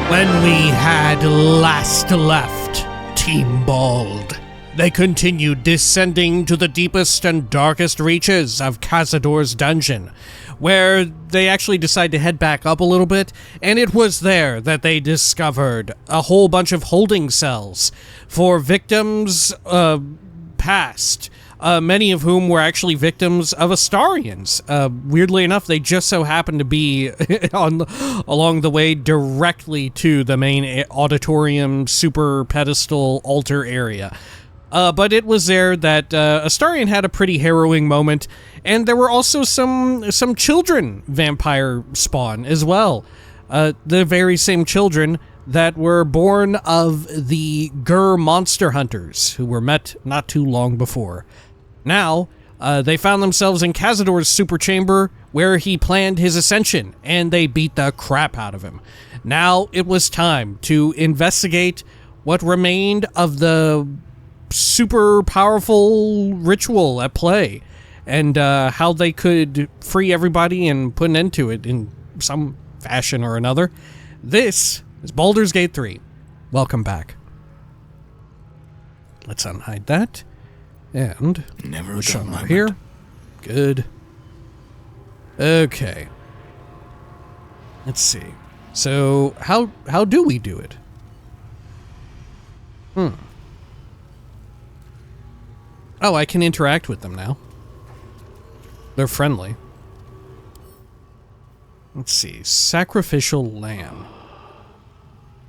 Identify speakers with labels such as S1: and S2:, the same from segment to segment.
S1: When we had last left Team Bald, they continued descending to the deepest and darkest reaches of Cazador's dungeon, where they actually decided to head back up a little bit, and it was there that they discovered a whole bunch of holding cells for victims past, many of whom were actually victims of Astarians. Weirdly enough, they just so happened to be along the way directly to the main auditorium, super pedestal, altar area. But it was there that Astarian had a pretty harrowing moment, and there were also some children vampire spawn as well. The very same children that were born of the Gur monster hunters, who were met not too long before. Now, they found themselves in Cazador's super chamber, where he planned his ascension, and they beat the crap out of him. Now, it was time to investigate what remained of the super powerful ritual at play, and how they could free everybody and put an end to it in some fashion or another. This is Baldur's Gate 3. Welcome back. Let's unhide that. And
S2: never a dull moment.
S1: Here. Good. Okay. Let's see. So how do we do it? Oh, I can interact with them now. They're friendly. Let's see. Sacrificial lamb.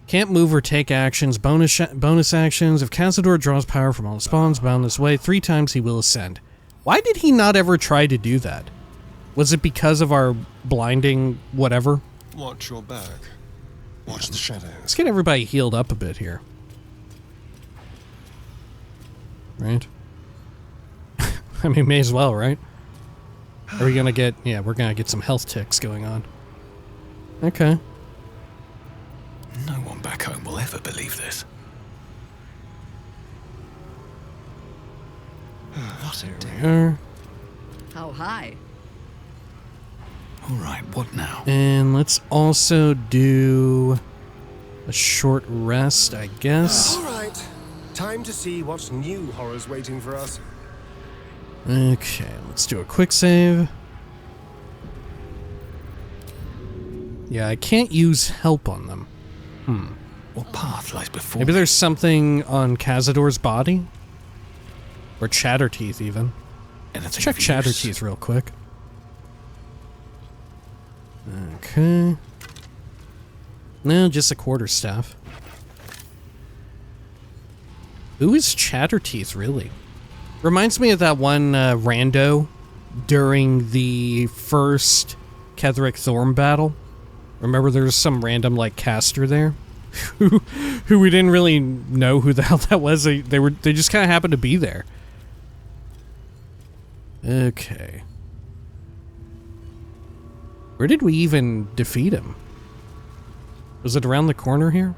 S1: Can't move or take actions. Bonus actions. If Cazador draws power from all the spawns bound this way, 3 times he will ascend. Why did he not ever try to do that? Was it because of our blinding whatever?
S2: Watch your back. Watch the shadows.
S1: Let's get everybody healed up a bit here. Right? I mean, may as well, right? Are we gonna get... Yeah, we're gonna get some health ticks going on. Okay.
S2: No one back home will ever believe this. What a day.
S3: How high?
S2: Alright, what now?
S1: And let's also do a short rest, I guess.
S4: Alright, time to see what new horror's waiting for us.
S1: Okay, let's do a quick save. Yeah, I can't use help on them.
S2: What path lies before
S1: Maybe there's something on Cazador's body? Or Chatterteeth, even. Let's check Chatterteeth real quick. Okay. No, just a quarterstaff. Who is Chatterteeth, really? Reminds me of that one rando during the first Ketheric Thorm battle. Remember there was some random, like, caster there? who we didn't really know who the hell that was. They just kind of happened to be there. Okay. Where did we even defeat him? Was it around the corner here?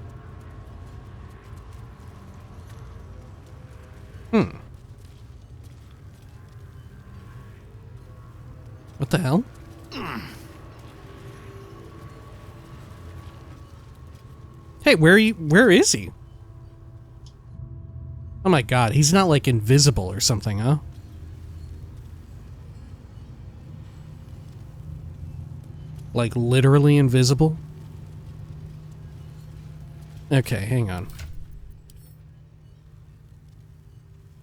S1: What the hell? Hey, where is he? Oh my god, he's not like invisible or something, huh? Like literally invisible? Okay, hang on.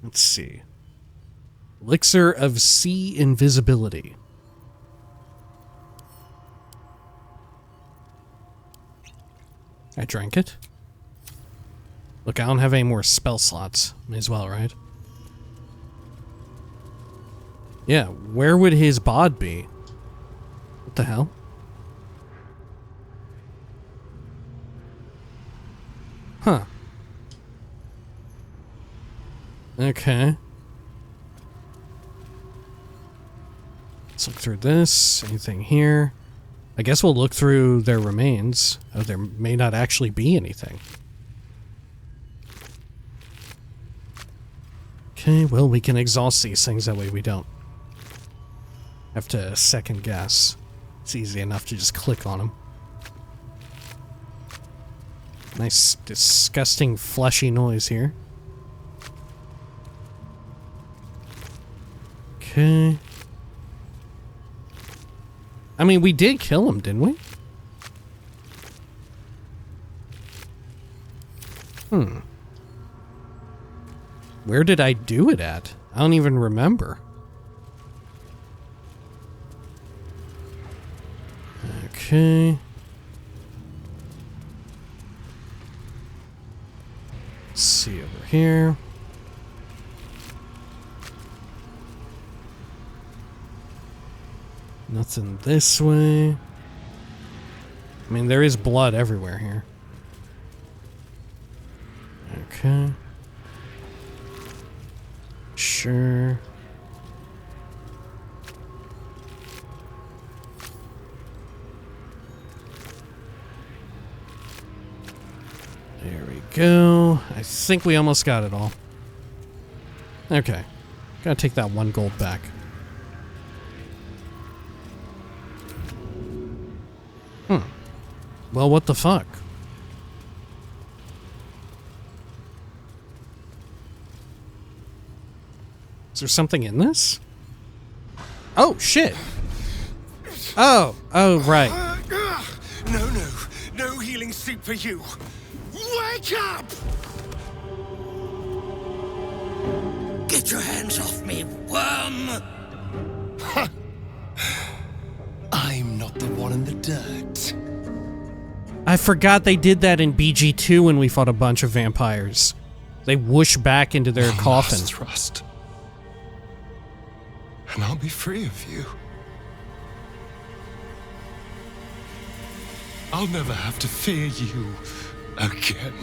S1: Let's see. Elixir of Sea Invisibility. I drank it. Look, I don't have any more spell slots. May as well, right? Yeah, where would his bod be? What the hell? Huh. Okay. Let's look through this. Anything here? I guess we'll look through their remains. Oh, there may not actually be anything. Okay, well, we can exhaust these things. That way we don't have to second guess. It's easy enough to just click on them. Nice, disgusting, fleshy noise here. Okay. I mean, we did kill him, didn't we? Where did I do it at? I don't even remember. Okay. Let's see over here. Nothing this way. I mean, there is blood everywhere here. Okay. Sure. There we go. I think we almost got it all. Okay. Gotta take that 1 gold back. Well, what the fuck? Is there something in this? Oh, shit. Oh, right.
S4: No healing soup for you. Wake up!
S5: Get your hands off me, worm!
S4: I'm not the one in the dirt.
S1: I forgot they did that in BG2 when we fought a bunch of vampires. They whoosh back into their coffin.
S4: Last thrust. And I'll be free of you. I'll never have to fear you again.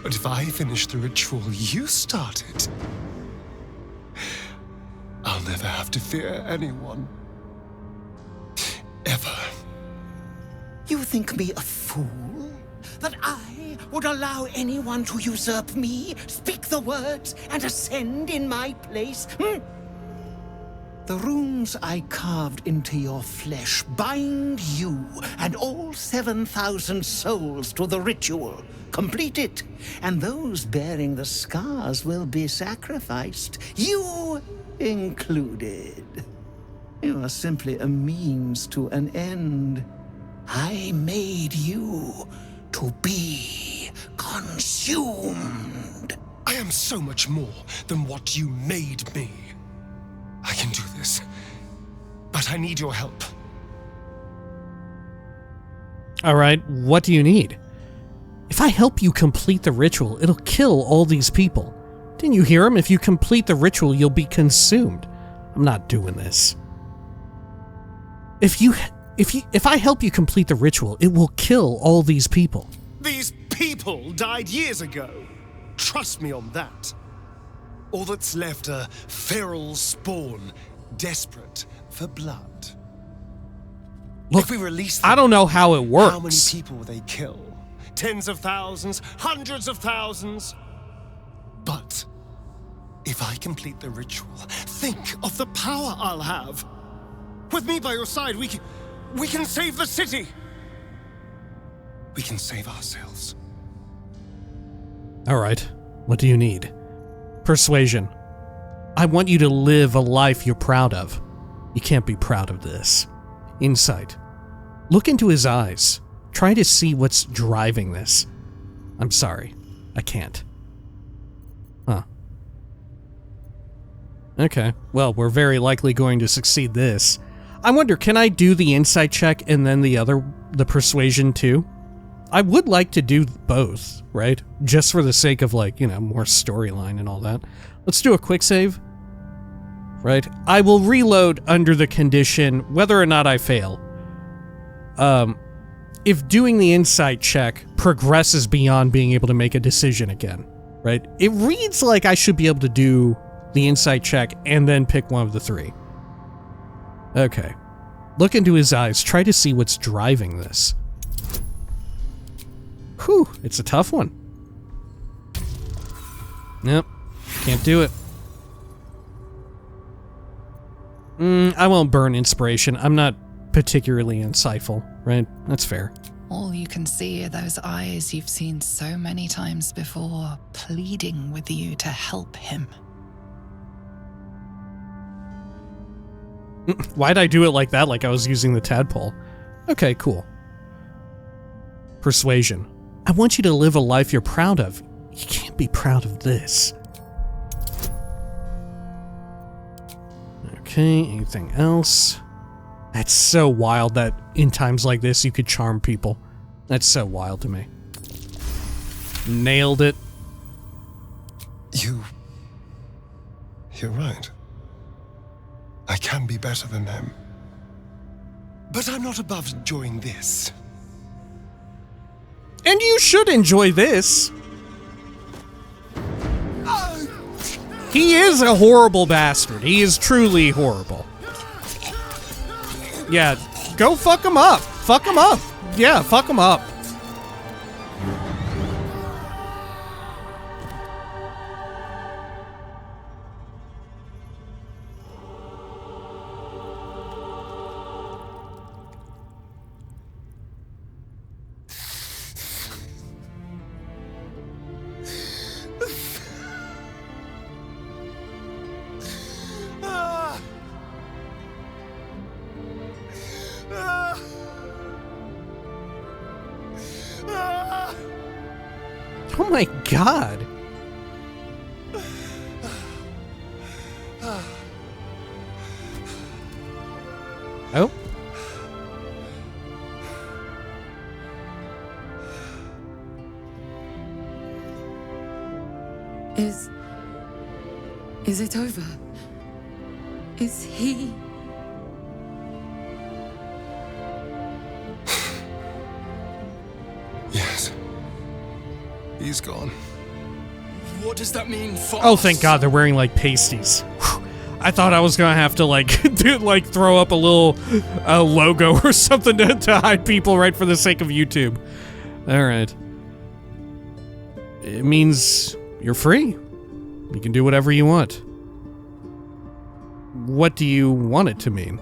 S4: But if I finish the ritual you started, I'll never have to fear anyone. Ever.
S5: You think me a fool? That I would allow anyone to usurp me, speak the words, and ascend in my place? The runes I carved into your flesh bind you and all 7,000 souls to the ritual. Complete it, and those bearing the scars will be sacrificed, you included. You are simply a means to an end. I made you to be consumed.
S4: I am so much more than what you made me. I can do this, but I need your help.
S1: Alright, what do you need? If I help you complete the ritual, it'll kill all these people. Didn't you hear him? If you complete the ritual, you'll be consumed. I'm not doing this. If I help you complete the ritual, it will kill all these people.
S4: These people died years ago. Trust me on that. All that's left are feral spawn, desperate for blood.
S1: Look,
S4: if we release them,
S1: I don't know how it works.
S4: how many people will they kill? Tens of thousands, hundreds of thousands? But if I complete the ritual, think of the power I'll have. With me by your side, we can save the city. We can save ourselves.
S1: All right, what do you need? Persuasion. I want you to live a life you're proud of. You can't be proud of this. Insight. Look into his eyes. Try to see what's driving this. I'm sorry, I can't. Huh. Okay, well, we're very likely going to succeed this. I wonder, can I do the insight check and then the persuasion too? I would like to do both, right? Just for the sake of, like, you know, more storyline and all that. Let's do a quick save. Right? I will reload under the condition whether or not I fail. If doing the insight check progresses beyond being able to make a decision again, right? It reads like I should be able to do the insight check and then pick one of the three. Okay. Look into his eyes. Try to see what's driving this. Whew, it's a tough one. Nope. Can't do it. I won't burn inspiration. I'm not particularly insightful, right? That's fair.
S6: All you can see are those eyes you've seen so many times before, pleading with you to help him.
S1: Why'd I do it like that, like I was using the tadpole? Okay, cool. Persuasion. I want you to live a life you're proud of. You can't be proud of this. Okay, anything else? That's so wild that in times like this you could charm people. That's so wild to me. Nailed it.
S4: You're right. I can be better than them. But I'm not above enjoying this.
S1: And you should enjoy this. He is a horrible bastard. He is truly horrible. Yeah, go fuck him up. Fuck him up. Yeah, fuck him up. Oh my god. Oh.
S7: Is it over? Is he...
S4: Yes. He's gone.
S2: What does that mean for
S1: Oh,
S2: us?
S1: thank God they're wearing like pasties. Whew. I thought I was gonna have to like throw up a little logo or something to hide people right for the sake of YouTube. All right. It means you're free. You can do whatever you want. What do you want it to mean?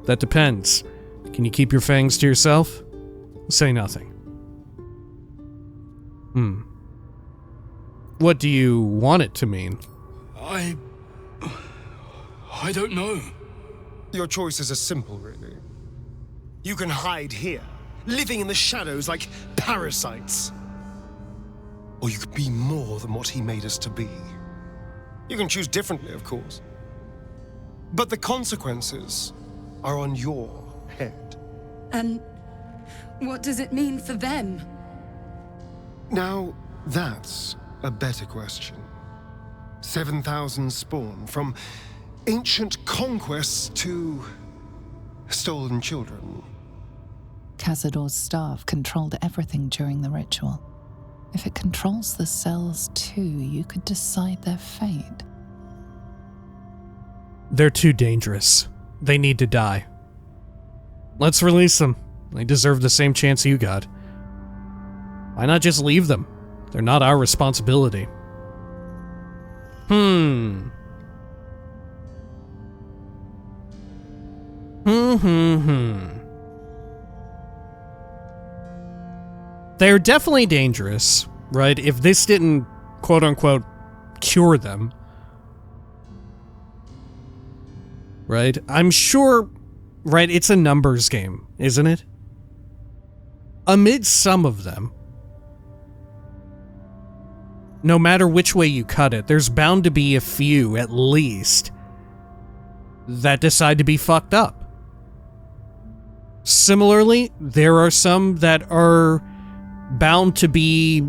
S1: That depends. Can you keep your fangs to yourself? Say nothing. What do you want it to mean?
S2: I don't know.
S4: Your choices are simple, really. You can hide here, living in the shadows like parasites. Or you could be more than what he made us to be. You can choose differently, of course. But the consequences are on your head.
S7: And what does it mean for them?
S4: Now, that's a better question. 7,000 spawn, from ancient conquests to stolen children.
S6: Cazador's staff controlled everything during the ritual. If it controls the cells too, you could decide their fate.
S1: They're too dangerous. They need to die. Let's release them. They deserve the same chance you got. Why not just leave them? They're not our responsibility. They're definitely dangerous, right? If this didn't, quote-unquote, cure them, right? I'm sure, right, it's a numbers game, isn't it? Amid some of them, no matter which way you cut it, there's bound to be a few, at least, that decide to be fucked up. Similarly, there are some that are bound to be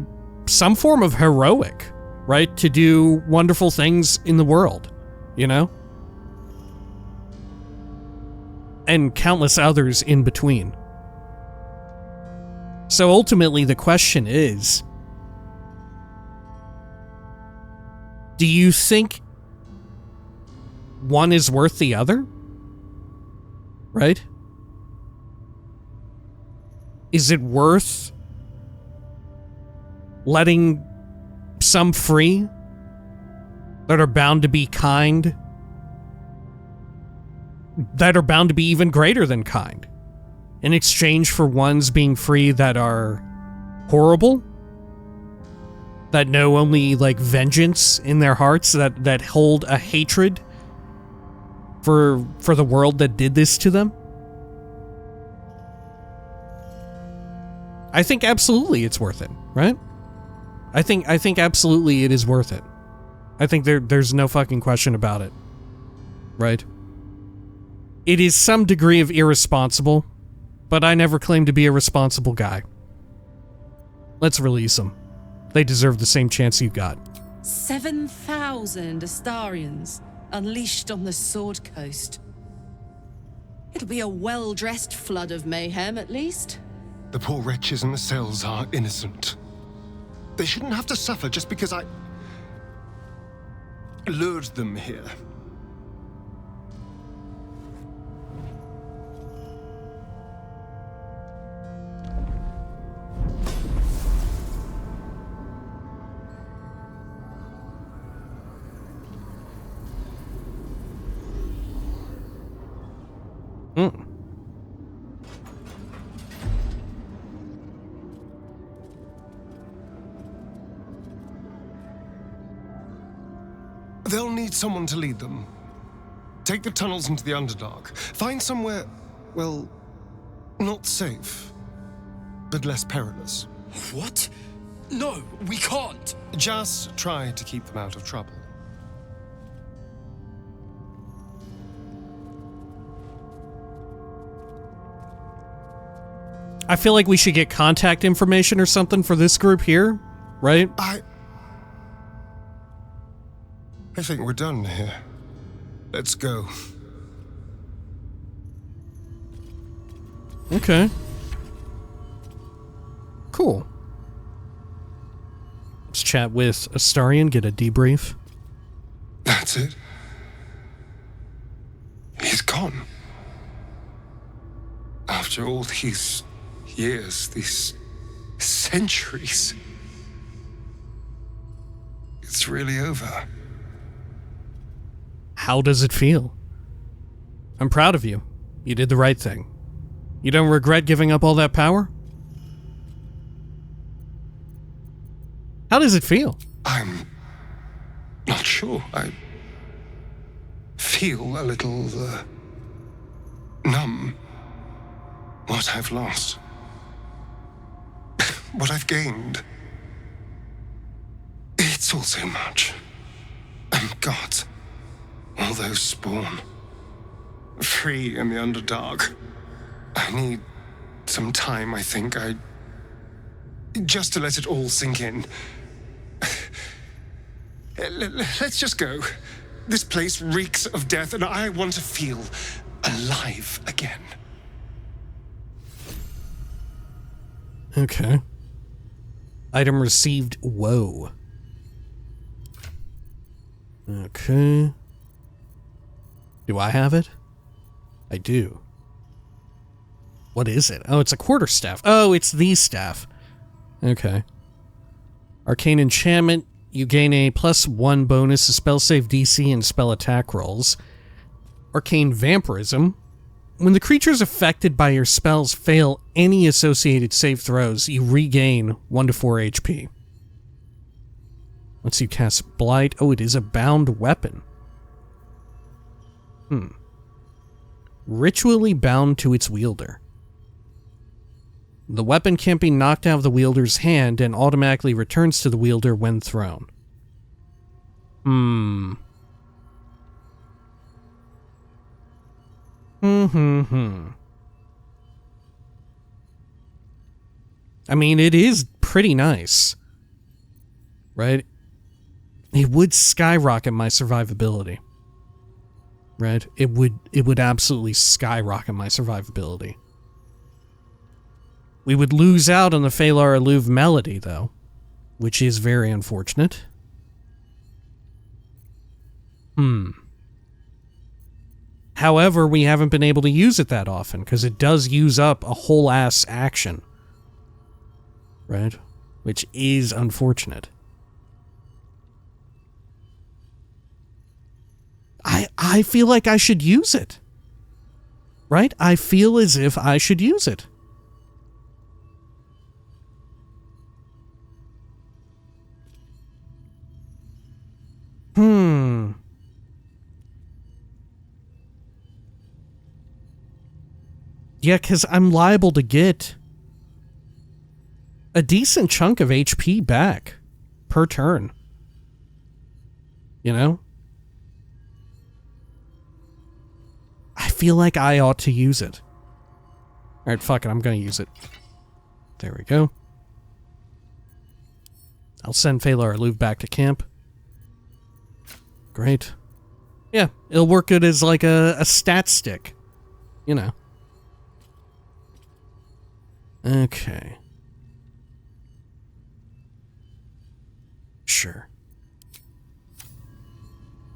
S1: some form of heroic, right? To do wonderful things in the world, you know? And countless others in between. So ultimately, the question is, do you think one is worth the other? Right? Is it worth letting some free that are bound to be kind, that are bound to be even greater than kind, in exchange for ones being free that are horrible, that know only like vengeance in their hearts, that hold a hatred for the world that did this to them? I think absolutely it's worth it, right? I think absolutely it is worth it. I think there's no fucking question about it. Right? It is some degree of irresponsible, but I never claimed to be a responsible guy. Let's release them. They deserve the same chance you got.
S7: 7,000 Astarians unleashed on the Sword Coast. It'll be a well-dressed flood of mayhem, at least.
S4: The poor wretches in the cells are innocent. They shouldn't have to suffer just because I lured them here. They'll need someone to lead them. Take the tunnels into the Underdark. Find somewhere, well, not safe, but less perilous.
S2: What? No, we can't.
S4: Just try to keep them out of trouble.
S1: I feel like we should get contact information or something for this group here, right?
S4: I think we're done here. Let's go.
S1: Okay. Cool. Let's chat with Astarian, get a debrief.
S4: That's it. He's gone. After all these years, these centuries, it's really over.
S1: How does it feel? I'm proud of you. You did the right thing. You don't regret giving up all that power? How does it feel?
S4: I'm not sure. I feel a little numb. What I've lost. What I've gained. It's all so much. And God, all those spawn. Free in the Underdark. I need some time, I think. Just to let it all sink in. Let's just go. This place reeks of death, and I want to feel alive again.
S1: Okay. Item received. Whoa. Okay. Do I have it? I do. What is it? Oh, it's a quarterstaff. Oh, it's the staff. Okay. Arcane enchantment. You gain a +1 bonus to spell save DC and spell attack rolls. Arcane vampirism. When the creatures affected by your spells fail any associated save throws, you regain 1 to 4 HP. Once you cast Blight, oh, it is a bound weapon. Ritually bound to its wielder. The weapon can't be knocked out of the wielder's hand and automatically returns to the wielder when thrown. I mean, it is pretty nice. Right? It would skyrocket my survivability. Right? It would absolutely skyrocket my survivability. We would lose out on the Phalar Alluve melody, though, which is very unfortunate. However, we haven't been able to use it that often, because it does use up a whole ass action. Right? Which is unfortunate. I feel like I should use it. Right? I feel as if I should use it. Yeah, because I'm liable to get a decent chunk of HP back per turn. You know? I feel like I ought to use it. Alright, fuck it, I'm gonna use it. There we go. I'll send Phalar Luv back to camp. Great. Yeah, it'll work good as like a stat stick. You know. Okay. Sure.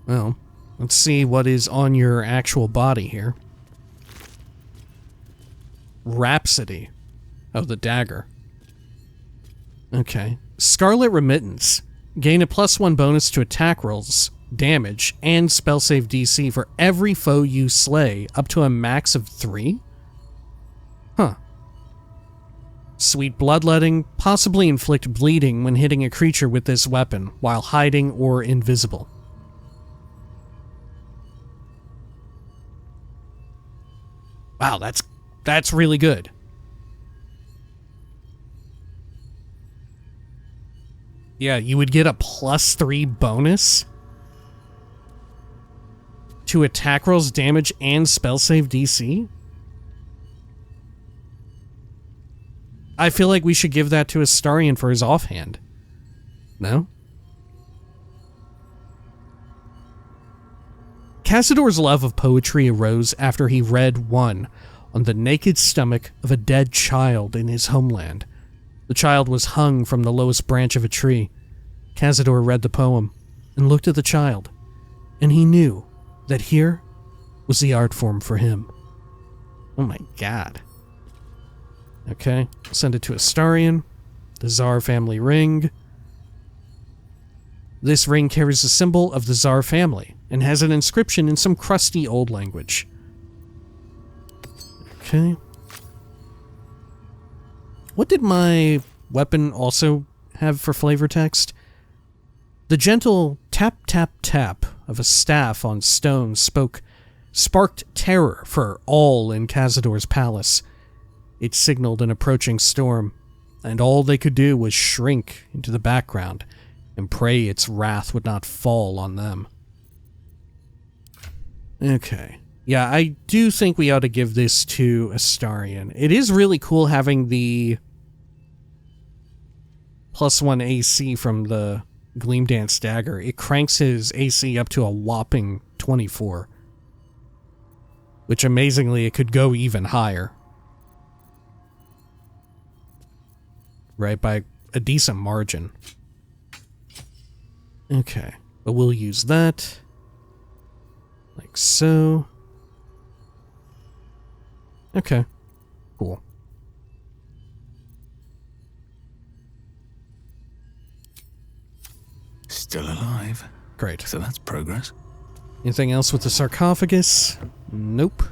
S1: Well, let's see what is on your actual body here. Rhapsody. Oh, the dagger. Okay. Scarlet Remittance. Gain a +1 bonus to attack rolls, damage, and spell save DC for every foe you slay, up to a max of 3? Huh. Sweet Bloodletting. Possibly inflict bleeding when hitting a creature with this weapon, while hiding or invisible. Wow, that's really good. Yeah, you would get a +3 bonus to attack rolls, damage, and spell save DC? I feel like we should give that to Astarion for his offhand. No? Cazador's love of poetry arose after he read one on the naked stomach of a dead child in his homeland. The child was hung from the lowest branch of a tree. Cazador read the poem and looked at the child, and he knew that here was the art form for him. Oh my god. Okay, send it to Astarion. The Tsar family ring. This ring carries the symbol of the Tsar family and has an inscription in some crusty old language. Okay. What did my weapon also have for flavor text? The gentle tap tap tap of a staff on stone sparked terror for all in Cazador's palace. It signaled an approaching storm, and all they could do was shrink into the background and pray its wrath would not fall on them. Okay. Yeah, I do think we ought to give this to Astarion. It is really cool having the +1 AC from the Gleam Dance Dagger. It cranks his AC up to a whopping 24. Which, amazingly, it could go even higher. Right, by a decent margin. Okay, but we'll use that. Like so. Okay, cool.
S2: Still alive.
S1: Great.
S2: So that's progress.
S1: Anything else with the sarcophagus? Nope.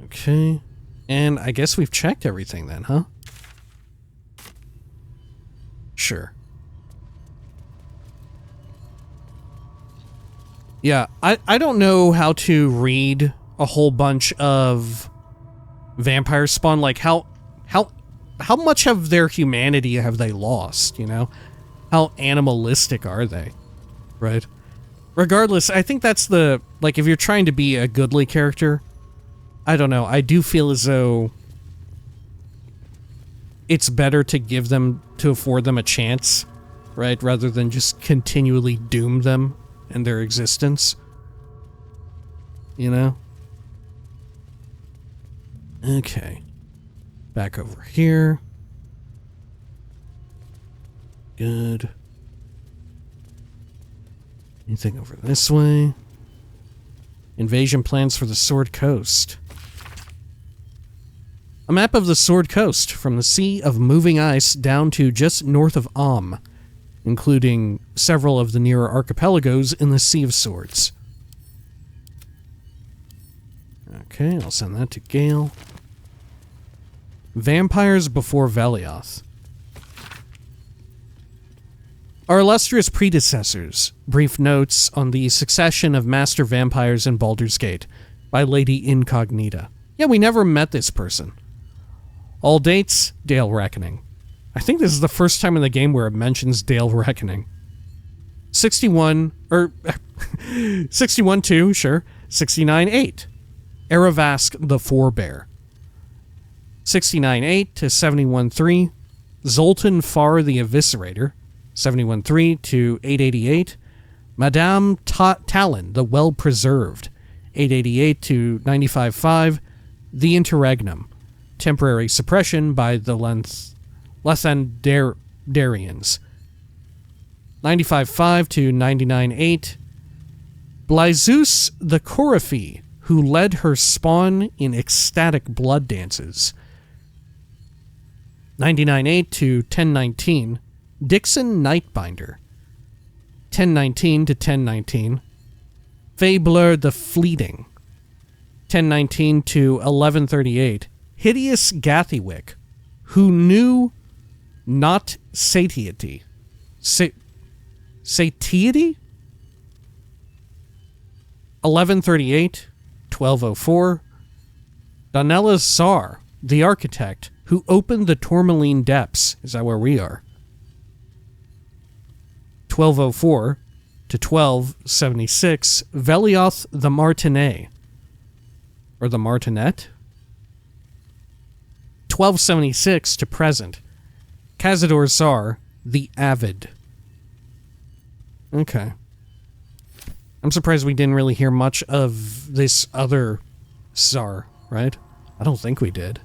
S1: Okay. And I guess we've checked everything then, huh? Sure. Yeah, I don't know how to read a whole bunch of vampire spawn. Like, how much of their humanity have they lost, you know? How animalistic are they? Right? Regardless, I think that's the... Like, if you're trying to be a goodly character... I don't know, I do feel as though it's better to give them, to afford them a chance, right? Rather than just continually doom them and their existence. You know? Okay. Back over here. Good. Anything over this way? Invasion plans for the Sword Coast. A map of the Sword Coast from the Sea of Moving Ice down to just north of including several of the nearer archipelagos in the Sea of Swords. Okay, I'll send that to Gale. Vampires before Velioth. Our illustrious predecessors. Brief notes on the succession of master vampires in Baldur's Gate by Lady Incognita. Yeah, we never met this person. All dates, Dale Reckoning. I think this is the first time in the game where it mentions Dale Reckoning. 61-2, sure. 69-8. Aravask the Forebear. 69-8 to 71-3. Zoltan Far the Eviscerator. 71-3 to 888. Madame Talon the Well-Preserved. 888 to 95-5. The Interregnum. Temporary suppression by the Lethandarians. 95-5 to 99-8. Blyzeus the Coryphee, who led her spawn in ecstatic blood dances. 99-8 to 1019. Dixon Nightbinder. 1019 to 1019. Fabler the Fleeting. 1019 to 1138. Hideous Gathywick, who knew not satiety. Satiety? 1138, 1204. Donella Czar, the architect, who opened the Tourmaline Depths. Is that where we are? 1204 to 1276. Velioth the Martinet. Or the Martinet? 1276 to present. Cazador Czar, the Avid. Okay. I'm surprised we didn't really hear much of this other Czar, right? I don't think we did.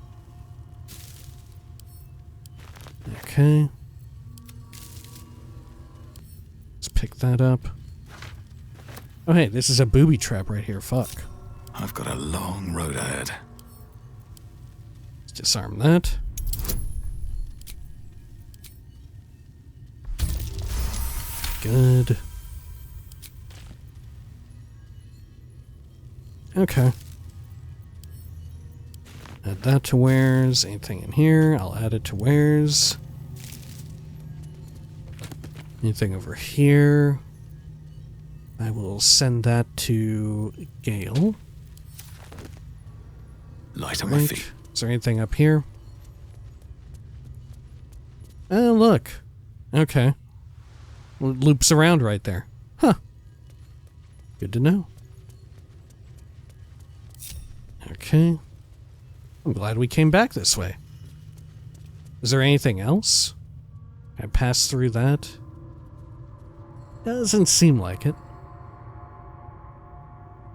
S1: Okay. Let's pick that up. Oh hey, this is a booby trap right here, fuck.
S2: I've got a long road ahead.
S1: Let's disarm that. Good. Okay. Add that to wares. Anything in here? I'll add it to wares. Anything over here? I will send that to Gale.
S2: Light on my feet.
S1: Is there anything up here? Oh, look. Okay. Well, it loops around right there. Huh. Good to know. Okay. I'm glad we came back this way. Is there anything else? Can I pass through that? Doesn't seem like it.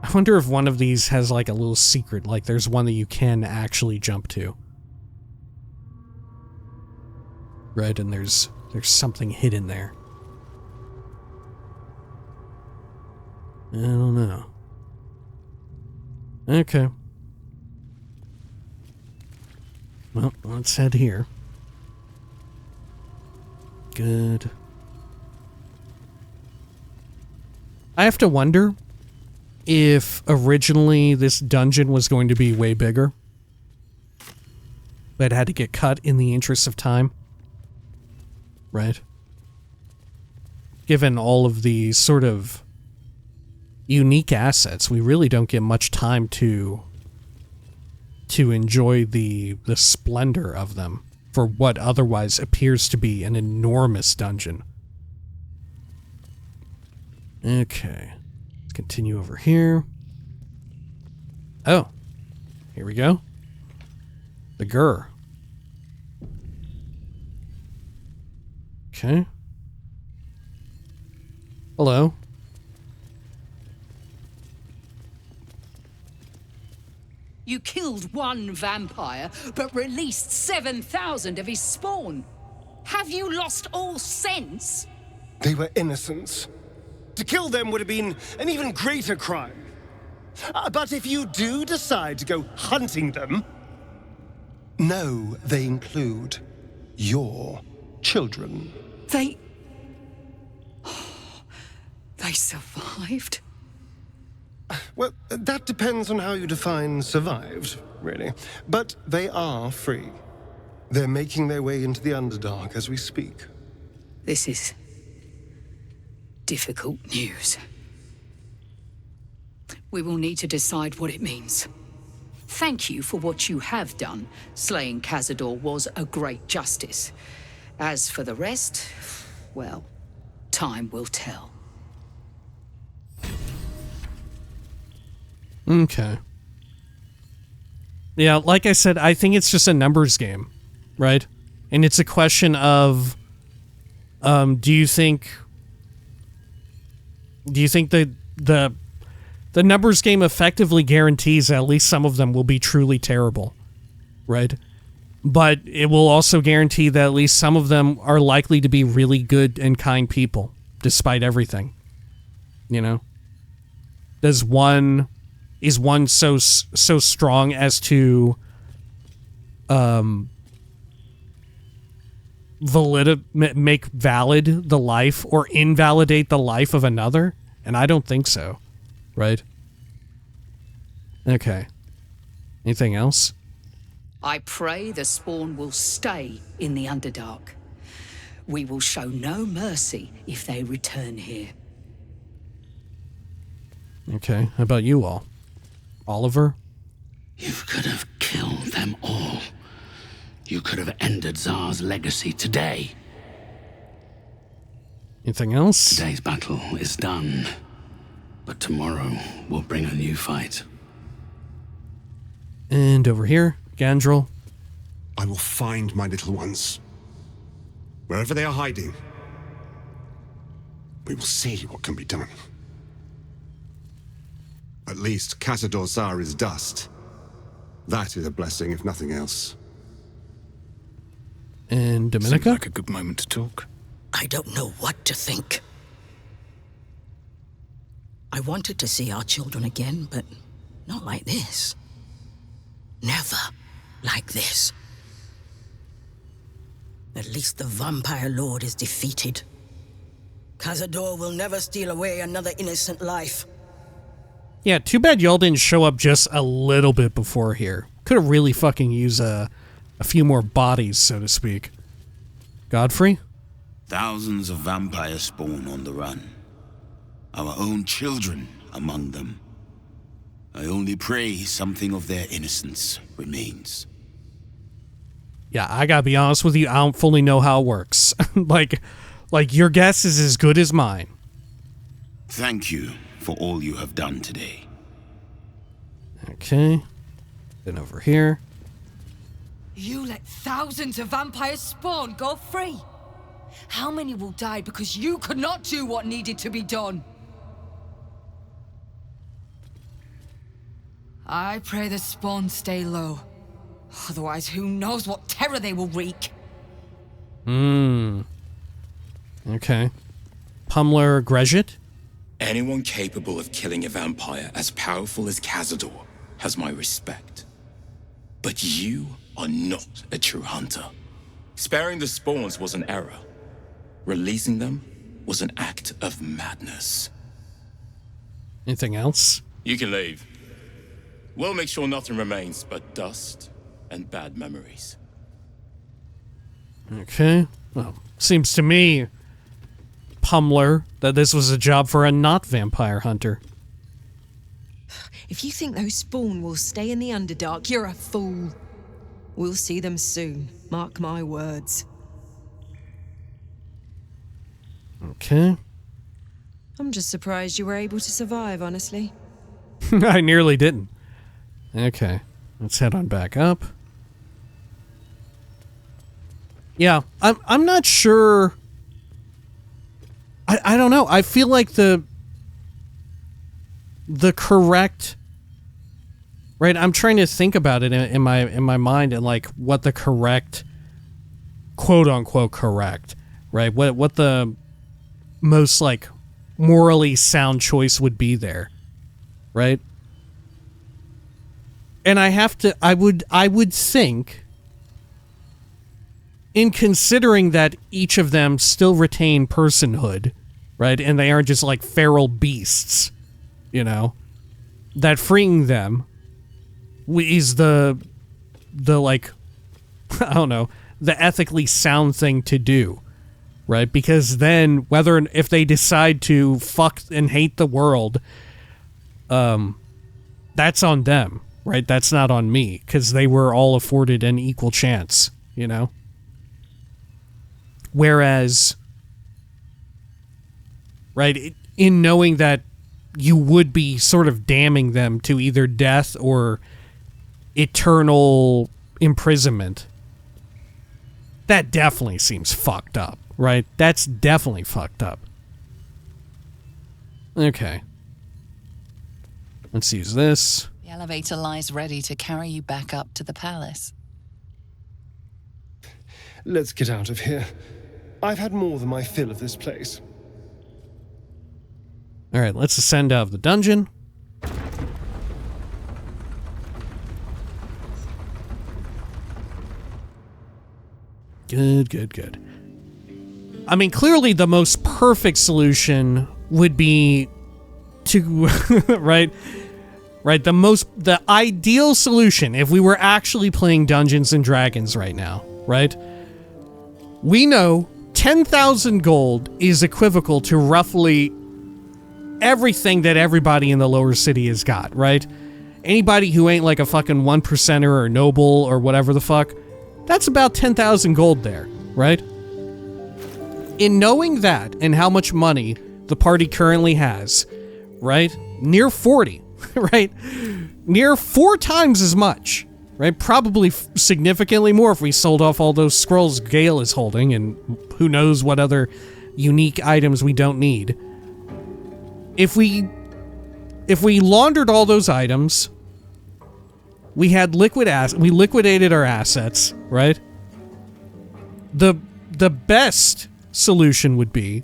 S1: I wonder if one of these has like a little secret, like there's one that you can actually jump to. Right, and there's something hidden there. I don't know. Okay. Well, let's head here. Good. I have to wonder if originally this dungeon was going to be way bigger, but it had to get cut in the interest of time. Right? Given all of the sort of unique assets, we really don't get much time to enjoy the splendor of them for what otherwise appears to be an enormous dungeon. Okay. Let's continue over here. Oh. Here we go. The Gur. Okay. Hello.
S3: You killed one vampire, but released 7,000 of his spawn. Have you lost all sense?
S4: They were innocents. To kill them would have been an even greater crime. But if you do decide to go hunting them, know they include your children.
S3: They survived?
S4: Well, that depends on how you define survived, really. But they are free. They're making their way into the Underdark as we speak.
S3: This is difficult news. We will need to decide what it means. Thank you for what you have done. Slaying Cazador was a great justice. As for the rest, well, time will tell.
S1: Okay. Yeah, like I said, I think it's just a numbers game, right? And it's a question of, do you think that the numbers game effectively guarantees that at least some of them will be truly terrible, right? But it will also guarantee that at least some of them are likely to be really good and kind people, despite everything. You know? Is one so strong as to make valid the life or invalidate the life of another? And I don't think so. Right? Okay. Anything else?
S3: I pray the spawn will stay in the Underdark. We will show no mercy if they return here.
S1: Okay. How about you all? Oliver?
S8: You could have killed them all. You could have ended Tsar's legacy today.
S1: Anything else?
S8: Today's battle is done. But tomorrow will bring a new fight.
S1: And over here, Gandrel.
S9: I will find my little ones. Wherever they are hiding. We will see what can be done. At least Cazador Tsar is dust. That is a blessing, if nothing else.
S1: And Dominica?
S2: Seems like a good moment to talk.
S5: I don't know what to think. I wanted to see our children again, but not like this. Never like this. At least the Vampire Lord is defeated. Cazador will never steal away another innocent life.
S1: Yeah, too bad y'all didn't show up just a little bit before here. Could have really fucking used a few more bodies, so to speak. Godfrey?
S10: Thousands of vampire spawn on the run. Our own children among them. I only pray something of their innocence remains.
S1: Yeah, I gotta be honest with you, I don't fully know how it works. like your guess is as good as mine.
S10: Thank you for all you have done today.
S1: Okay. Then over here.
S11: You let thousands of vampires spawn go free. How many will die because you could not do what needed to be done? I pray the spawn stay low. Otherwise, who knows what terror they will wreak.
S1: Okay. Pumler Greshit?
S12: Anyone capable of killing a vampire as powerful as Cazador has my respect. But you are not a true hunter. Sparing the spawns was an error. Releasing them was an act of madness.
S1: Anything else?
S12: You can leave. We'll make sure nothing remains but dust and bad memories.
S1: Okay. Well, seems to me, Pumler, that this was a job for a not vampire hunter.
S13: If you think those spawn will stay in the Underdark, you're a fool. We'll see them soon. Mark my words.
S1: Okay.
S13: I'm just surprised you were able to survive, honestly.
S1: I nearly didn't. Okay. Let's head on back up. Yeah, I'm not sure. I don't know. I feel like the correct, right? I'm trying to think about it in my mind and like what the correct, quote unquote correct, right? What the most like morally sound choice would be there, right? And I would think, in considering that each of them still retain personhood, right? And they aren't just like feral beasts, you know? that freeing them is the like, I don't know, the ethically sound thing to do, right? Because then if they decide to fuck and hate the world, that's on them, right? That's not on me, because they were all afforded an equal chance, you know? Whereas, right, in knowing that you would be sort of damning them to either death or eternal imprisonment, that definitely seems fucked up, right? That's definitely fucked up. Okay. Let's use this.
S6: The elevator lies ready to carry you back up to the palace.
S4: Let's get out of here. I've had more than my fill of this place.
S1: All right, let's ascend out of the dungeon. Good, good, good. I mean, clearly the most perfect solution would be to, right, the ideal solution if we were actually playing Dungeons and Dragons right now, right? We know 10,000 gold is equivocal to roughly everything that everybody in the lower city has got, right? Anybody who ain't like a fucking 1%er or noble or whatever the fuck, that's about 10,000 gold there, right? In knowing that and how much money the party currently has, right? Near 40, right? Near 4 times as much, right? Probably significantly more if we sold off all those scrolls Gale is holding and who knows what other unique items we don't need. If we laundered all those items, we had we liquidated our assets, right? The best solution would be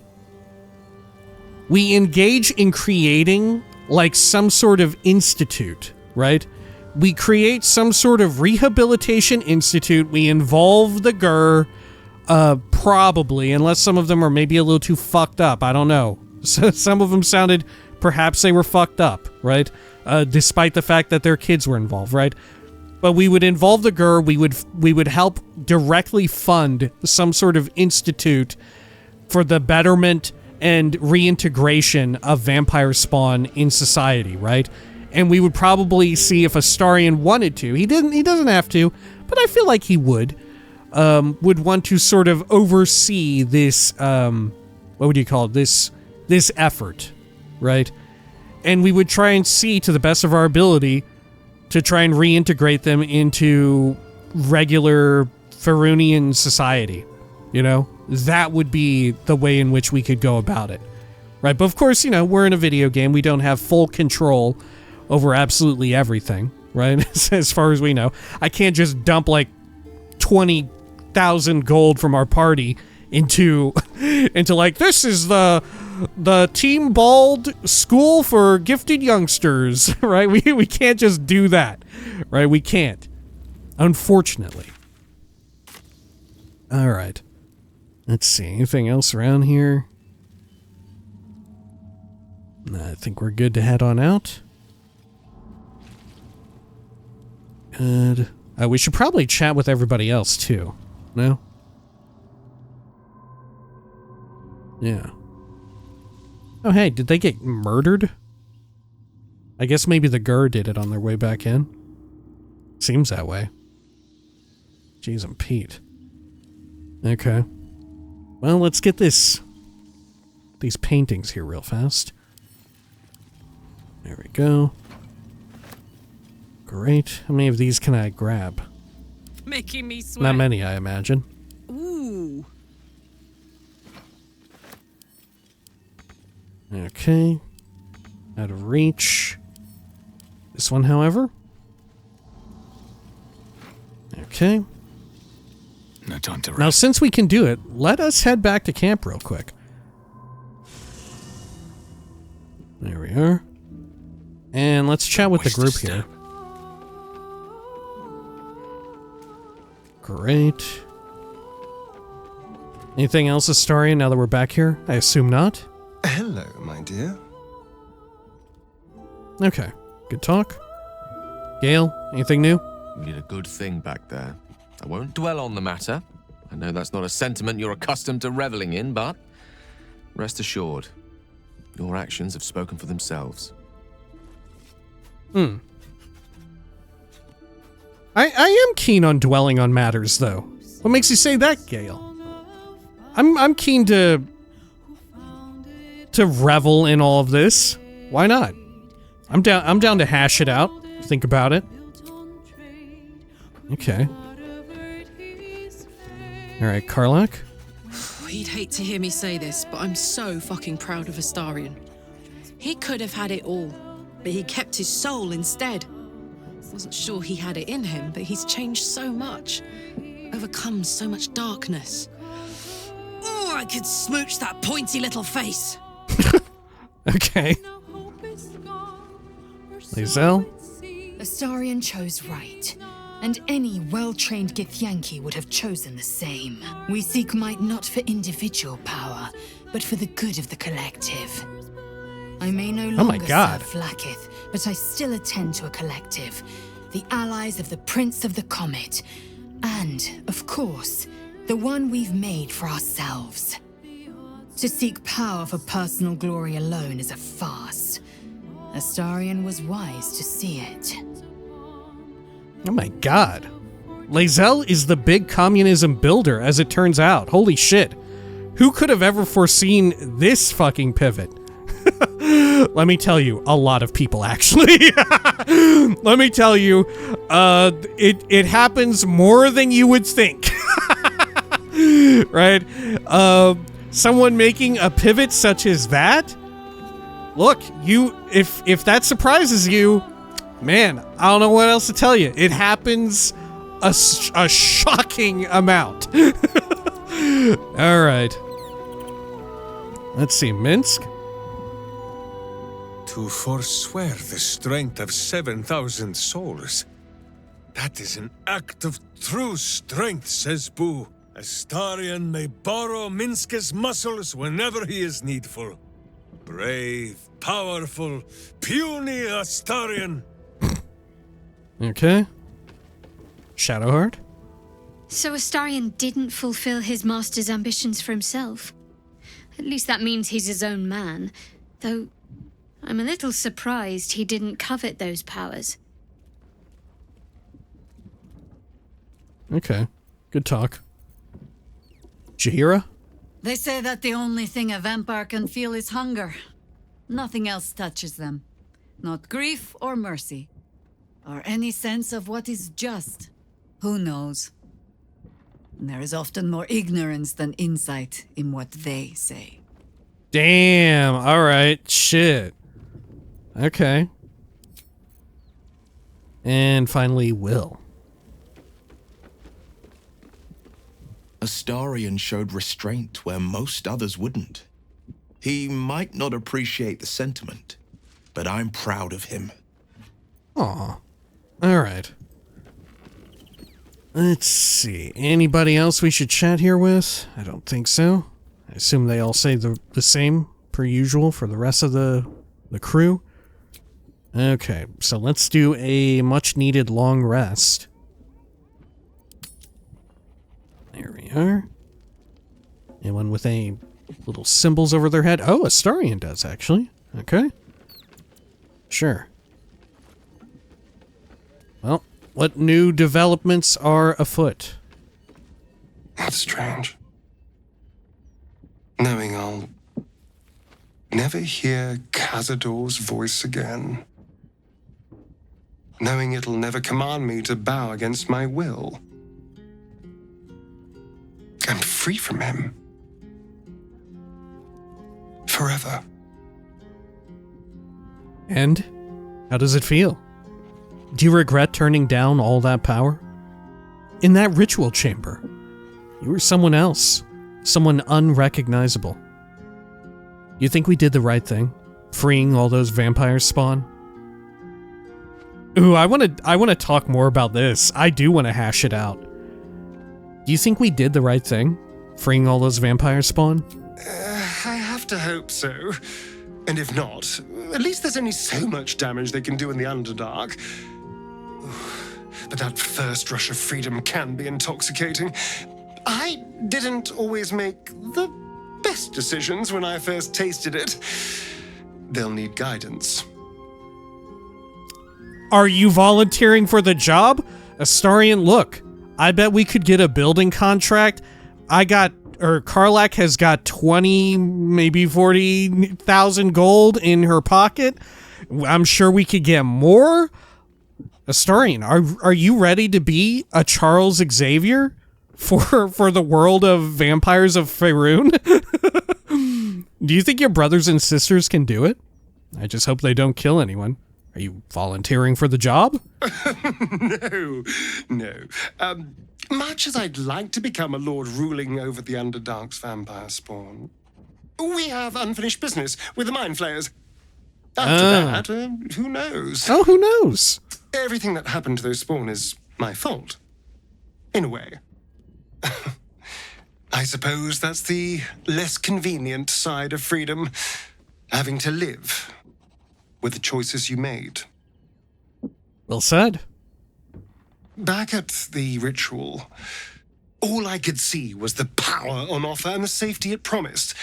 S1: we engage in creating like some sort of institute, right? We create some sort of rehabilitation institute. We involve the GUR, probably, unless some of them are maybe a little too fucked up. I don't know. So some of them sounded, perhaps they were fucked up, right? Despite the fact that their kids were involved, right? But we would involve the GUR. We would help directly fund some sort of institute for the betterment and reintegration of vampire spawn in society, right? And we would probably see if Astarion wanted to. He doesn't have to, but I feel like he would want to sort of oversee this, what would you call it? This effort, right? And we would try and see to the best of our ability to try and reintegrate them into regular Farunian society, you know? That would be the way in which we could go about it, right? But of course, you know, we're in a video game. We don't have full control over absolutely everything, right? As far as we know. I can't just dump like 20,000 gold from our party into like, this is the Team Bald School for Gifted Youngsters, right? We can't just do that, right? We can't, unfortunately. All right. Let's see. Anything else around here? I think we're good to head on out. Good. We should probably chat with everybody else, too. No? Yeah. Oh, hey, did they get murdered? I guess maybe the GUR did it on their way back in. Seems that way. Jeez, I'm Pete. Okay. Well, let's get these paintings here real fast. There we go. Great. How many of these can I grab?
S7: Making me sweat.
S1: Not many, I imagine.
S7: Ooh.
S1: Okay. Out of reach. This one, however. Okay.
S2: No time to rest.
S1: Now, since we can do it, let us head back to camp real quick. There we are. And let's chat with the group here. Great. Anything else, Astarion, now that we're back here? I assume not.
S4: Hello, my dear.
S1: Okay. Good talk. Gale, anything new?
S14: You did a good thing back there. I won't dwell on the matter. I know that's not a sentiment you're accustomed to reveling in, but rest assured, your actions have spoken for themselves.
S1: I am keen on dwelling on matters, though. What makes you say that, Gale? I'm keen to revel in all of this. Why not? I'm down to hash it out. Think about it. Okay. Alright, Karlach?
S7: He'd hate to hear me say this, but I'm so fucking proud of Astarion. He could have had it all, but he kept his soul instead. Wasn't sure he had it in him, but he's changed so much. Overcome so much darkness. Oh, I could smooch that pointy little face.
S1: Okay. Lizelle?
S15: Astarion chose right, and any well-trained Githyanki would have chosen the same. We seek might not for individual power, but for the good of the collective. I may no longer serve Vlaakith, but I still attend to a collective, the allies of the Prince of the Comet, and, of course, the one we've made for ourselves. To seek power for personal glory alone is a farce. Astarion was wise to see it.
S1: Oh my god. Lizelle is the big communism builder, as it turns out. Holy shit. Who could have ever foreseen this fucking pivot? Let me tell you, a lot of people, actually. Let me tell you, it happens more than you would think. Right? Someone making a pivot such as that? Look, if that surprises you, man, I don't know what else to tell you. It happens a shocking amount. All right. Let's see, Minsk?
S16: To forswear the strength of 7,000 souls. That is an act of true strength, says Boo. Astarion may borrow Minsk's muscles whenever he is needful. Brave, powerful, puny Astarion.
S1: Okay. Shadowheart?
S17: So Astarion didn't fulfill his master's ambitions for himself. At least that means he's his own man, though I'm a little surprised he didn't covet those powers.
S1: Okay. Good talk. Jaheira?
S18: They say that the only thing a vampire can feel is hunger. Nothing else touches them. Not grief or mercy. Or any sense of what is just. Who knows? There is often more ignorance than insight in what they say.
S1: Damn. All right. Shit. Okay. And finally, Will.
S19: Astarion showed restraint where most others wouldn't. He might not appreciate the sentiment, but I'm proud of him.
S1: Aw. All right. Let's see. Anybody else we should chat here with? I don't think so. I assume they all say the same, per usual, for the rest of the crew. Okay, so let's do a much-needed long rest. There we are. Anyone with any little symbols over their head? Oh, Astarion does, actually. Okay. Sure. Well, what new developments are afoot?
S20: That's strange. Knowing I'll never hear Cazador's voice again. Knowing it'll never command me to bow against my will. I'm free from him. Forever.
S1: And? How does it feel? Do you regret turning down all that power? In that ritual chamber, you were someone else. Someone unrecognizable. You think we did the right thing? Freeing all those vampires spawn? Ooh, I want to talk more about this. I do want to hash it out. Do you think we did the right thing? Freeing all those vampires spawn?
S20: I have to hope so.
S4: And if not, at least there's only so much damage they can do in the Underdark. But that first rush of freedom can be intoxicating. I didn't always make the best decisions when I first tasted it. They'll need guidance.
S1: Are you volunteering for the job? Astarion, look, I bet we could get a building contract. Karlak has got 20, maybe 40,000 gold in her pocket. I'm sure we could get more. Astarion, are you ready to be a Charles Xavier for the world of vampires of Faerun? Do you think your brothers and sisters can do it? I just hope they don't kill anyone. Are you volunteering for the job?
S4: No. Much as I'd like to become a lord ruling over the Underdark's vampire spawn, we have unfinished business with the Mind Flayers. After that, who knows?
S1: Oh, who knows?
S4: Everything that happened to those spawn is my fault. In a way. I suppose that's the less convenient side of freedom. Having to live with the choices you made.
S1: Well said.
S4: Back at the ritual, all I could see was the power on offer and the safety it promised.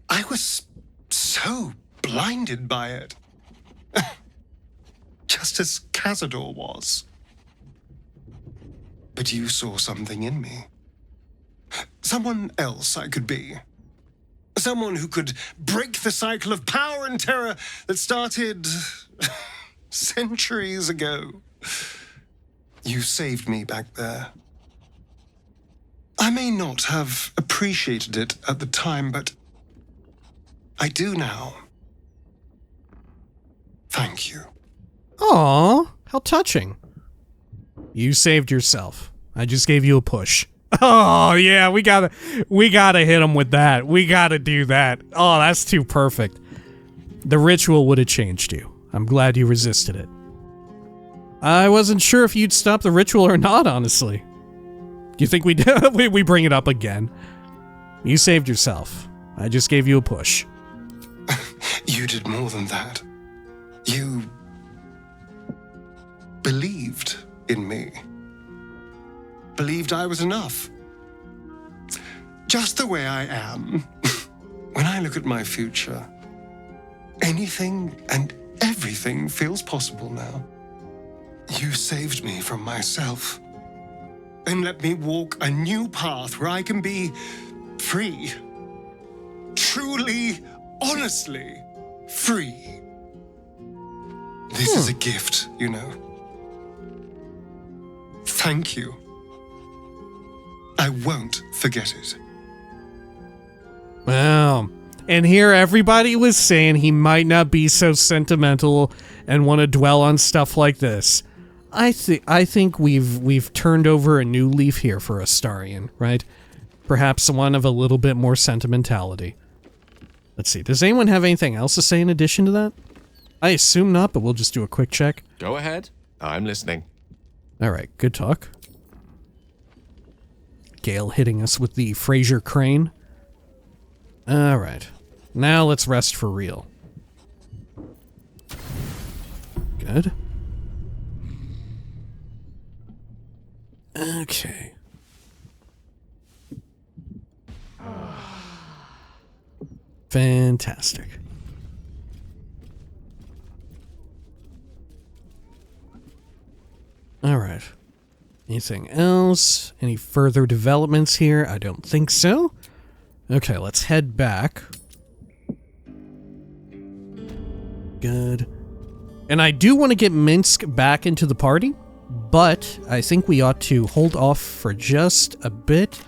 S4: I was so blinded by it. Just as Cazador was. But you saw something in me. Someone else I could be. Someone who could break the cycle of power and terror that started centuries ago. You saved me back there. I may not have appreciated it at the time, but I do now. Thank you.
S1: Aw, how touching. You saved yourself. I just gave you a push. Oh, yeah, we gotta hit him with that. We gotta do that. Oh, that's too perfect. The ritual would have changed you. I'm glad you resisted it. I wasn't sure if you'd stop the ritual or not, honestly. Do you think we bring it up again? You saved yourself. I just gave you a push.
S4: You did more than that. You believed in me. Believed I was enough. Just the way I am. When I look at my future, anything and everything feels possible now. You saved me from myself and let me walk a new path where I can be free. Truly, honestly free. This is a gift, you know. Thank you. I won't forget it.
S1: Wow. And here everybody was saying he might not be so sentimental and want to dwell on stuff like this. I think we've turned over a new leaf here for Astarion, right? Perhaps one of a little bit more sentimentality. Let's see. Does anyone have anything else to say in addition to that? I assume not, but we'll just do a quick check.
S14: Go ahead. I'm listening.
S1: All right, good talk. Gale hitting us with the Fraser crane. All right. Now let's rest for real. Good. Okay. Fantastic. All right. Anything else? Any further developments here? I don't think so. Okay, let's head back. Good. And I do want to get Minsk back into the party, but I think we ought to hold off for just a bit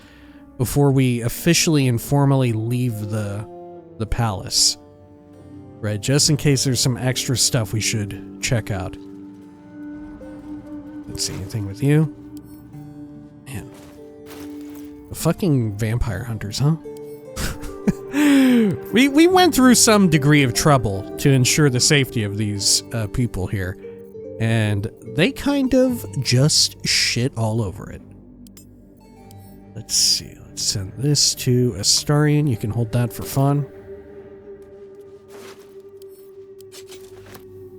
S1: before we officially and formally leave the palace. Right, just in case there's some extra stuff we should check out. Let's see, anything with you? Man. The fucking vampire hunters, huh? We went through some degree of trouble to ensure the safety of these people here, and they kind of just shit all over it. Let's see, let's send this to Astarion. You can hold that for fun.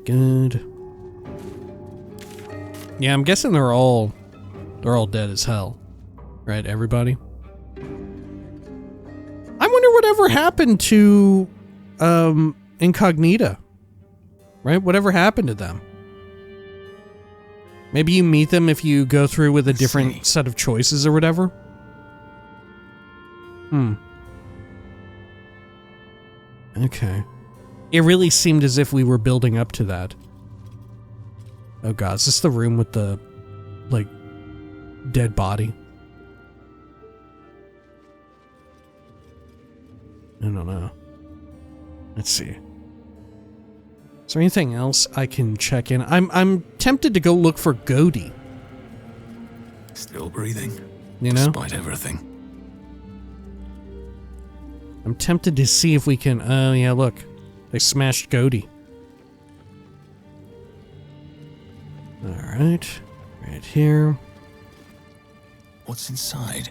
S1: Good. Yeah, I'm guessing they're all dead as hell. Right, everybody? I wonder whatever happened to Incognita. Right? Whatever happened to them. Maybe you meet them if you go through with a different set of choices or whatever. Okay. It really seemed as if we were building up to that. Oh god, is this the room with the, like, dead body? I don't know. Let's see. Is there anything else I can check in? I'm tempted to go look for Godi.
S2: Still breathing.
S1: You know?
S2: Despite everything.
S1: I'm tempted to see if we can... Oh, yeah, look. They smashed Godi. Alright. Right here.
S2: What's inside?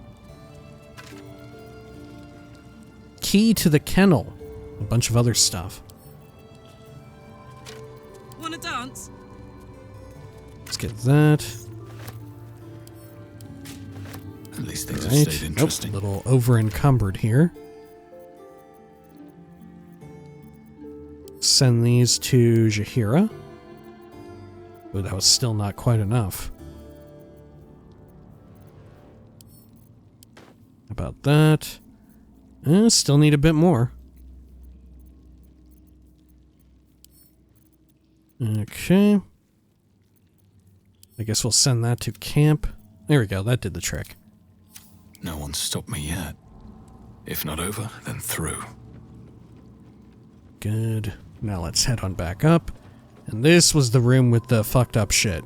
S1: Key to the kennel. A bunch of other stuff.
S7: Wanna dance?
S1: Let's get that.
S2: At least things have stayed interesting.
S1: Nope, a little over-encumbered here. Send these to Jaheira. But that was still not quite enough. About that. Still need a bit more. Okay. I guess we'll send that to camp. There we go, that did the trick.
S2: No one's stopped me yet. If not over, then through.
S1: Good. Now let's head on back up. And this was the room with the fucked up shit.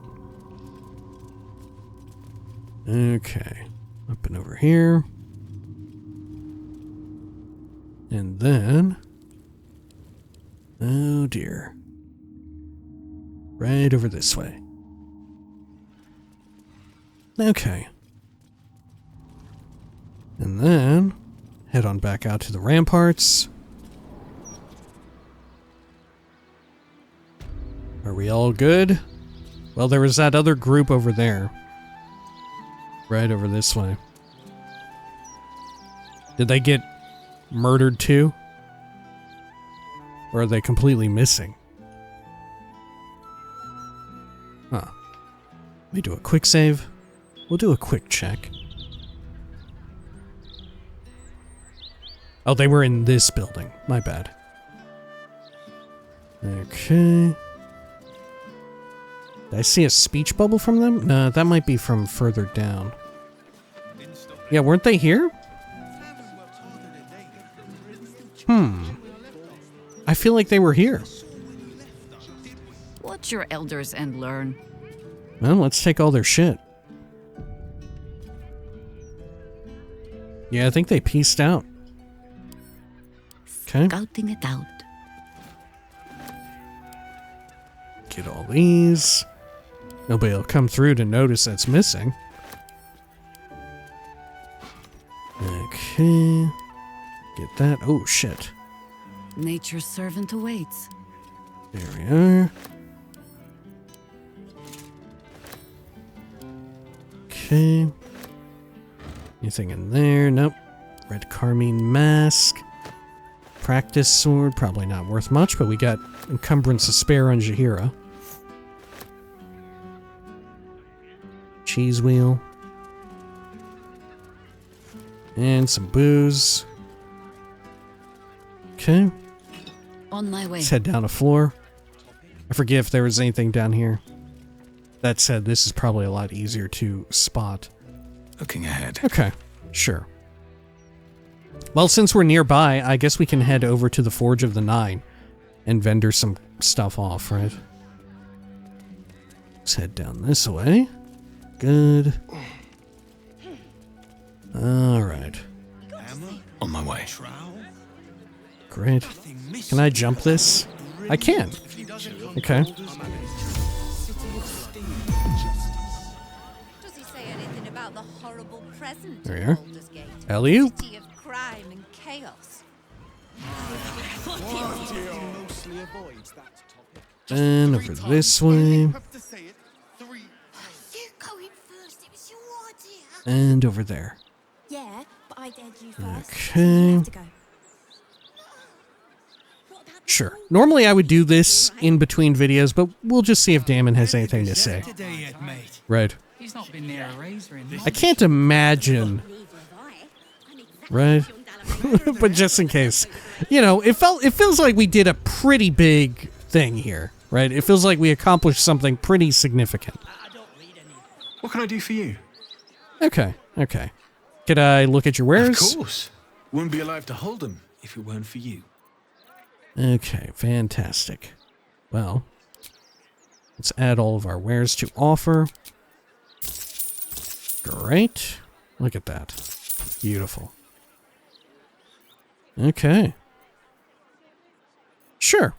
S1: Okay. Up and over here. And then... Oh dear. Right over this way. Okay. And then... head on back out to the ramparts. Are we all good? Well, there was that other group over there. Right over this way. Did they get murdered too? Or are they completely missing? Huh. Let me do a quick save. We'll do a quick check. Oh, they were in this building. My bad. Okay. Did I see a speech bubble from them? No, that might be from further down. Yeah, weren't they here? I feel like they were here.
S18: Watch your elders and learn.
S1: Well, let's take all their shit. Yeah, I think they pieced out. Okay.
S18: Scouting it out.
S1: Get all these. Nobody will come through to notice that's missing. Okay. Get that. Oh, shit.
S18: Nature's servant awaits.
S1: There we are. Okay. Anything in there? Nope. Red carmine mask. Practice sword. Probably not worth much, but we got encumbrance to spare on Jaheira. Cheese wheel. And some booze. Okay.
S18: On my way.
S1: Let's head down a floor. I forget if there was anything down here. That said, this is probably a lot easier to spot.
S2: Looking ahead.
S1: Okay, sure. Well, since we're nearby, I guess we can head over to the Forge of the Nine and vendor some stuff off, right? Let's head down this way. Good. Alright.
S2: On my way.
S1: Great. Can I jump this? I can. Okay.
S21: Does he say anything about the horrible present
S1: There
S21: of
S1: you are.
S21: Baldur's Gate?
S1: Alley-oop.
S21: City of crime and chaos.
S22: Mostly avoids that topic.
S1: Then over this way. And over there.
S21: Yeah, but I dared you first.
S1: Okay. Sure. Normally I would do this in between videos, but we'll just see if Damon has anything to say. Right.
S3: He's not been near a razor in
S1: I can't imagine. Right? But just in case. You know, it feels like we did a pretty big thing here, right? It feels like we accomplished something pretty significant.
S2: What can I do for you?
S1: Okay. Could I look at your wares?
S2: Of course. Wouldn't be alive to hold them if it weren't for you.
S1: Okay, fantastic. Well, let's add all of our wares to offer. Great. Look at that. Beautiful. Okay. Sure.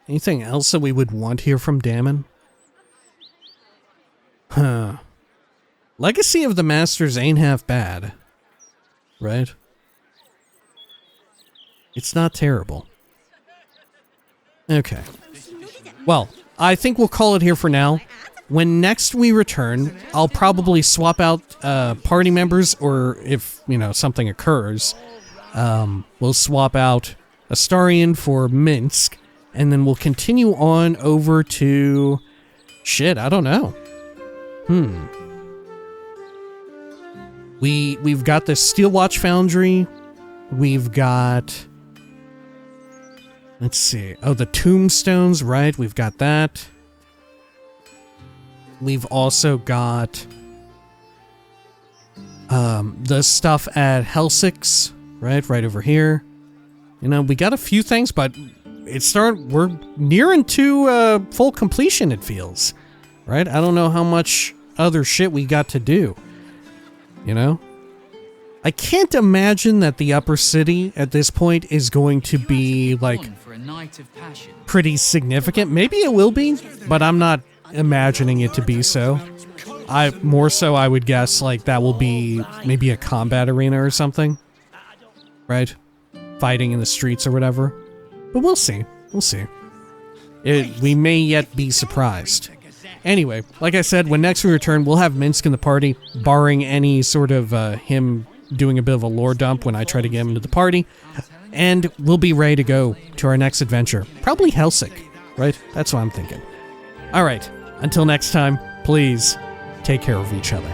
S1: Anything else that we would want here from Damon? Huh. Legacy of the Masters ain't half bad. Right? It's not terrible. Okay. Well, I think we'll call it here for now. When next we return, I'll probably swap out party members, or if, you know, something occurs, we'll swap out Astarion for Minsk, and then we'll continue on over to... Shit, I don't know. We've got the Steelwatch Foundry. We've got... Let's see. Oh, the tombstones, right? We've got that. We've also got the stuff at Helsix, right? Right over here. You know, we got a few things, but we're nearing to full completion, it feels. Right? I don't know how much other shit we got to do. You know? I can't imagine that the upper city at this point is going to be, like, pretty significant. Maybe it will be, but I'm not imagining it to be so. I would guess, like, that will be maybe a combat arena or something. Right? Fighting in the streets or whatever. But we'll see. We'll see. We may yet be surprised. Anyway, like I said, when next we return, we'll have Minsk in the party, barring any sort of him doing a bit of a lore dump when I try to get him into the party. And we'll be ready to go to our next adventure. Probably Helsik, right? That's what I'm thinking. Alright, until next time, please take care of each other.